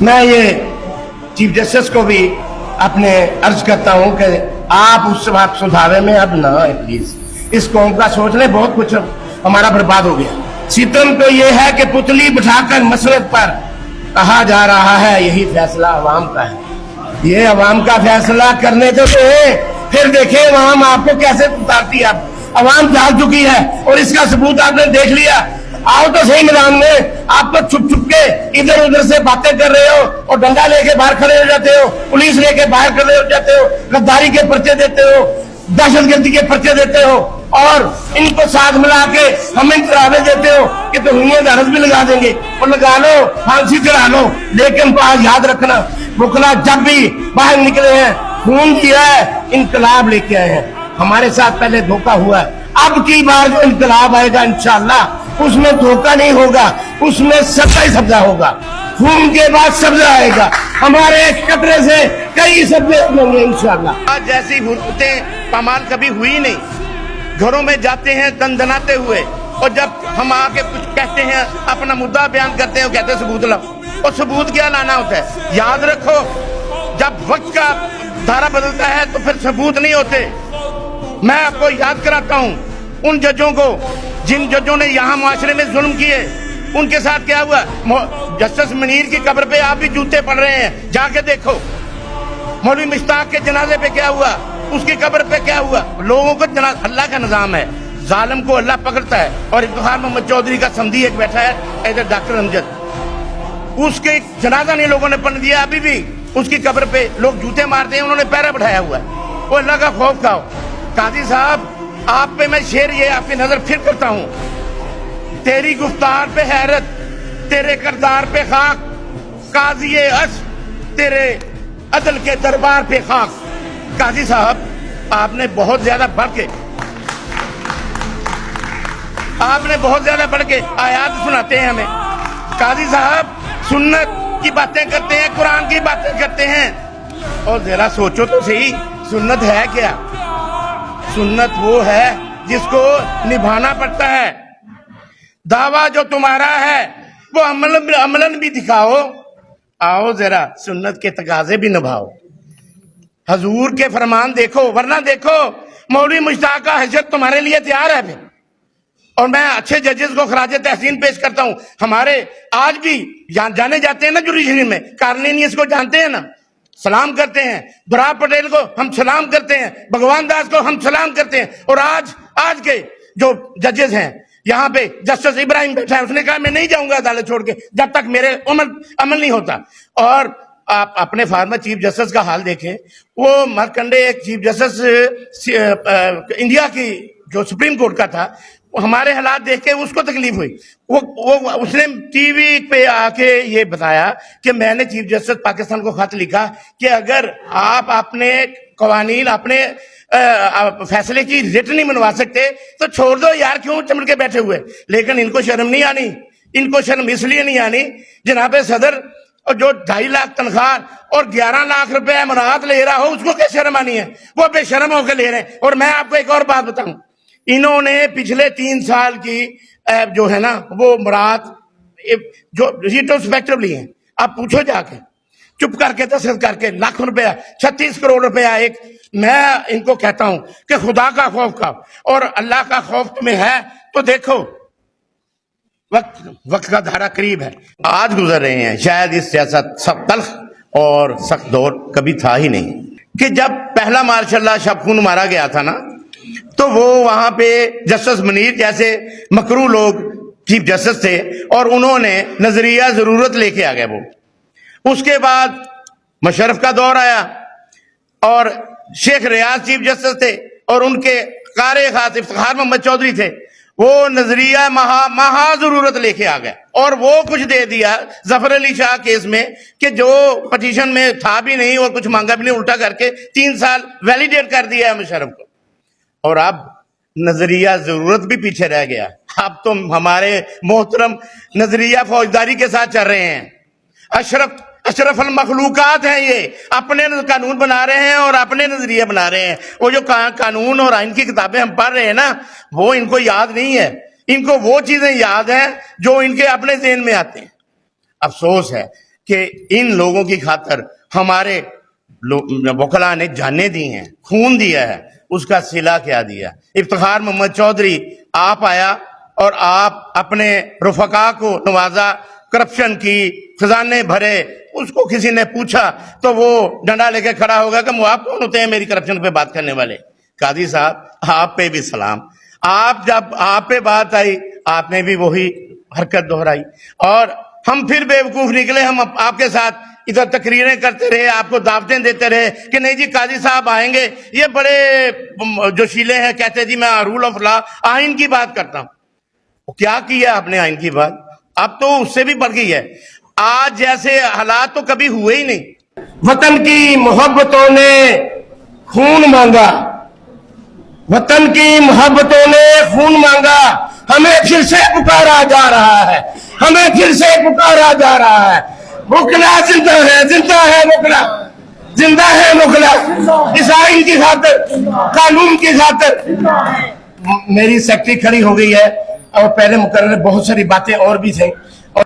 میں یہ chief justice کو بھی اپنے عرض کرتا ہوں کہ آپ اس وقت سدھارے میں اب نہ آئے پلیز. اس قوم کا سوچ لیں, بہت کچھ ہمارا برباد ہو گیا. ستم تو یہ ہے کہ پتلی بٹھا کر مسلط پر کہا جا رہا ہے یہی فیصلہ عوام کا ہے. یہ عوام کا فیصلہ کرنے تو پھر دیکھیں عوام آپ کو کیسے اتارتی ہے. اب عوام جاگ چکی ہے اور اس کا ثبوت آپ نے دیکھ لیا. آؤ تو صحیح میدان میں. آپ تو چھپ چھپ کے ادھر ادھر سے باتیں کر رہے ہو اور ڈنڈا لے کے باہر کھڑے ہو جاتے ہو, پولیس لے کے باہر کھڑے ہو جاتے ہو, غداری کے پرچے دیتے ہو, دہشت گردی کے پرچے دیتے ہو اور ان کو ساتھ ملا کے ہم انتخابیں دیتے ہو کہ توہین دھرس بھی لگا دیں گے. اور لگا لو, پھانسی چڑھا لو, لیکن بات یاد رکھنا بکلا جب بھی باہر نکلے ہیں خون کیا ہے, انقلاب لے کے آئے ہیں. ہمارے ساتھ پہلے دھوکہ ہوا ہے, اب کی بار جو انقلاب آئے گا انشاءاللہ اس میں دھوکہ نہیں ہوگا, اس میں سبزہ ہی سبزہ ہوگا. خون کے بعد سبزہ آئے گا. ہمارے ایک قطرے سے کئی سبزے ہوں گے انشاءاللہ. آج جیسی حرکتیں پامال کبھی ہوئی نہیں. گھروں میں جاتے ہیں دندناتے ہوئے, اور جب ہم آ کے کچھ کہتے ہیں اپنا مدعا بیان کرتے ہیں, کہتے ہیں ثبوت لاؤ. اور ثبوت کیا لانا ہوتا ہے؟ یاد رکھو, جب وقت کا دھارا بدلتا ہے تو پھر ثبوت نہیں ہوتے. میں آپ کو یاد کراتا ہوں ان ججوں کو جن ججوں نے یہاں معاشرے میں ظلم کیے, ان کے ساتھ کیا ہوا. جسٹس منیر کی قبر پہ آپ بھی جوتے پڑ رہے ہیں, جا کے دیکھو. مولوی مشتاق کے جنازے پہ کیا ہوا, اس کی قبر پہ کیا ہوا. لوگوں کو اللہ کا نظام ہے, ظالم کو اللہ پکڑتا ہے. اور افتخار محمد چودھری کا سمدھی ایک بیٹھا ہے ایز ڈاکٹر امجد, اس کے جنازہ نہیں لوگوں نے پڑھ دیا. ابھی بھی اس کی قبر پہ لوگ جوتے مارتے ہیں, انہوں نے پیرا بٹھایا ہوا ہے. وہ اللہ کا خوف کھاؤ. قاضی صاحب, آپ پہ میں شعر یہ آپ کی نظر پھر کرتا ہوں. تیری گفتار پہ حیرت, تیرے کردار پہ خاک, قاضی اش تیرے عدل کے دربار پہ خاک. قاضی صاحب, آپ نے بہت زیادہ بڑھ کے آیات سناتے ہیں ہمیں. قاضی صاحب سنت کی باتیں کرتے ہیں, قرآن کی باتیں کرتے ہیں, اور ذرا سوچو تو صحیح, سنت ہے کیا؟ سنت وہ ہے جس کو نبھانا پڑتا ہے. دعویٰ جو تمہارا ہے وہ عملاً بھی دکھاؤ. آؤ ذرا سنت کے تقاضے بھی نبھاؤ. حضور کے فرمان دیکھو, ورنہ دیکھو مولوی مشتاق کا حشر تمہارے لیے تیار ہے. پھر اور میں اچھے ججز کو خراج تحسین پیش کرتا ہوں. ہمارے آج بھی جانے جاتے ہیں نا جوڈیشری میں, کارلینیس کو جانتے ہیں نا, سلام کرتے ہیں. براب پٹیل کو ہم سلام کرتے ہیں, بھگوان داس کو ہم سلام کرتے ہیں. اور آج کے جو ججز ہیں یہاں پہ, جسٹس ابراہیم بیٹھا ہے, اس نے کہا میں نہیں جاؤں گا عدالت چھوڑ کے جب تک میرے عمل نہیں ہوتا. اور آپ اپنے فارمر چیف جسٹس کا حال دیکھیں. وہ مارکنڈے ایک چیف جسٹس انڈیا کی جو سپریم کورٹ کا تھا, ہمارے حالات دیکھ کے اس کو تکلیف ہوئی. اس نے ٹی وی پہ آ کے یہ بتایا کہ میں نے چیف جسٹس پاکستان کو خط لکھا کہ اگر آپ اپنے قوانین, اپنے فیصلے کی ریٹ نہیں منوا سکتے تو چھوڑ دو یار, کیوں چمڑ کے بیٹھے ہوئے. لیکن ان کو شرم نہیں آنی. ان کو شرم اس لیے نہیں آنی, جناب صدر اور جو 2.5 لاکھ تنخواہ اور 11 لاکھ روپے امانات لے رہا ہو, اس کو کیا شرم آنی ہے؟ وہ بے شرم ہو کے لے رہے ہیں. اور میں آپ کو ایک اور بات بتاؤں, انہوں نے پچھلے 3 سال کی جو ہے نا وہ مراد جو ریٹروسپیکٹولی ہیں, آپ پوچھو جا کے, چپ کر کے دستخط کر کے, لاکھ روپیہ 36 کروڑ روپیہ ایک. میں ان کو کہتا ہوں کہ خدا کا خوف کھاؤ, اور اللہ کا خوف تمہیں ہے تو دیکھو وقت کا دھارا قریب ہے. آج گزر رہے ہیں, شاید اس سیاست سب تلخ اور سخت دور کبھی تھا ہی نہیں. کہ جب پہلا مارشاء اللہ شب خون مارا گیا تھا نا, تو وہ وہاں پہ جسٹس منیر جیسے مکرو لوگ چیف جسٹس تھے, اور انہوں نے نظریہ ضرورت لے کے آ گئے. وہ اس کے بعد مشرف کا دور آیا, اور شیخ ریاض چیف جسٹس تھے, اور ان کے قاری خاص افتخار محمد چودھری تھے. وہ نظریہ مہا ضرورت لے کے آ گئے, اور وہ کچھ دے دیا ظفر علی شاہ کیس میں کہ جو پٹیشن میں تھا بھی نہیں اور کچھ مانگا بھی نہیں, الٹا کر کے 3 سال ویلیڈیٹ کر دیا ہے مشرف کو. اور اب نظریہ ضرورت بھی پیچھے رہ گیا. اب تو ہمارے محترم نظریہ فوجداری کے ساتھ چل رہے ہیں. اشرف المخلوقات ہیں, یہ اپنے قانون بنا رہے ہیں اور اپنے نظریہ بنا رہے ہیں. وہ جو قانون اور آئین کی کتابیں ہم پڑھ رہے ہیں نا, وہ ان کو یاد نہیں ہے. ان کو وہ چیزیں یاد ہیں جو ان کے اپنے ذہن میں آتے ہیں. افسوس ہے کہ ان لوگوں کی خاطر ہمارے وکلا نے جانیں دی ہیں، خون دیا ہے، اس کا صلہ کیا دیا؟ افتخار محمد چودھری آپ آیا اور آپ اپنے رفقا کو نوازا، کرپشن کی، خزانے بھرے، اس کو کسی نے پوچھا تو وہ ڈنڈا لے کے کھڑا ہوگا کہ آپ کون ہوتے ہیں میری کرپشن پہ بات کرنے والے؟ قاضی صاحب آپ پہ بھی سلام، جب آپ پہ بات آئی آپ نے بھی وہی حرکت دہرائی، اور ہم پھر بیوقوف نکلے، ہم آپ کے ساتھ ادھر تقریریں کرتے رہے، آپ کو دعوتیں دیتے رہے کہ نہیں جی قاضی صاحب آئیں گے، یہ بڑے جوشیلے ہیں، کہتے جی میں رول آف لا، آئین کی بات کرتا ہوں۔ کیا کیا آپ نے آئین کی بات؟ اب تو اس سے بھی بڑھ گئی ہے، آج جیسے حالات تو کبھی ہوئے ہی نہیں۔ وطن کی محبتوں نے خون مانگا، وطن کی محبتوں نے خون مانگا، ہمیں پھر سے پکارا جا رہا ہے، ہمیں پھر سے پکارا جا رہا ہے۔ وکلا زندہ ہے، زندہ ہے وکلا، زندہ ہے وکلا، اس آئین کی خاطر، قانون کی خاطر۔ میری سیکٹری کھڑی ہو گئی ہے اور پہلے مقرر بہت ساری باتیں اور بھی تھیں،